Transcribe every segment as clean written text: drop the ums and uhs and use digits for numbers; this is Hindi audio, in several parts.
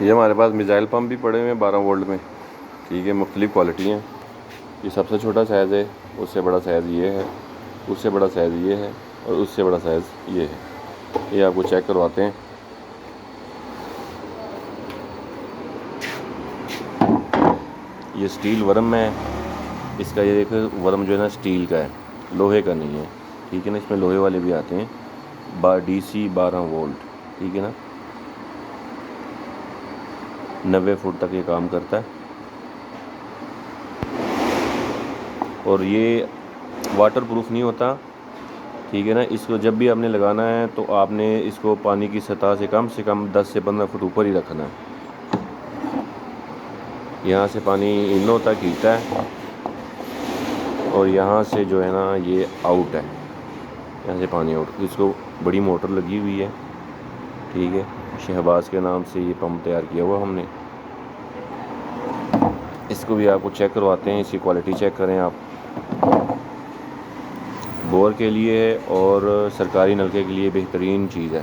ये हमारे पास मिसाइल पम्प भी पड़े हुए हैं 12 वोल्ट में, ठीक है, मुख्तलिफ़ क्वालिटी हैं। ये सबसे छोटा साइज़ है, उससे बड़ा साइज़ ये है, उससे बड़ा साइज़ ये है और उससे बड़ा साइज़ ये है। ये आपको चेक करवाते हैं। ये स्टील वर्म है इसका। ये देखो वर्म जो है ना स्टील का है, लोहे का नहीं है, ठीक है ना। इसमें लोहे वाले भी आते हैं। DC 12 वोल्ट, ठीक है ना। 90 फुट तक ये काम करता है। और ये वाटर प्रूफ नहीं होता, ठीक है ना। इसको जब भी आपने लगाना है तो आपने इसको पानी की सतह से कम 10 से 15 फुट ऊपर ही रखना है। यहाँ से पानी इन होता खींचता है और यहाँ से जो है ना ये आउट है, यहाँ से पानी आउट। इसको बड़ी मोटर लगी हुई है, ठीक है। शहबाज के नाम से ये पंप तैयार किया हुआ हमने। इसको भी आपको चेक करवाते हैं, इसकी क्वालिटी चेक करें आप। बोर के लिए और सरकारी नलके के लिए बेहतरीन चीज़ है।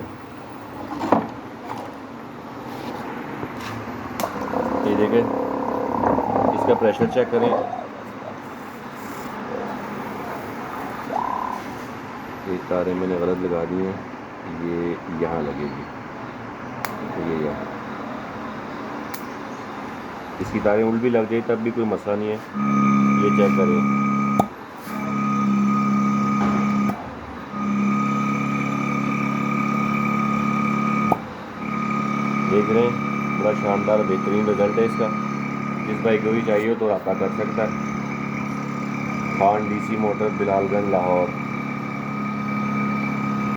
ये देखें, इसका प्रेशर चेक करें। ये तारें मैंने गलत लगा दी हैं, ये यहाँ लगेगी, ये यहाँ। इसकी तारें उल्ट भी लग जाए तब भी कोई मसला नहीं है। ये चेक करें, देख रहे हैं, बड़ा शानदार बेहतरीन रिज़ल्ट है इसका। जिस भाई को भी चाहिए तो रब्ता कर सकता है। Khan DC motor, Bilalganj, Lahore.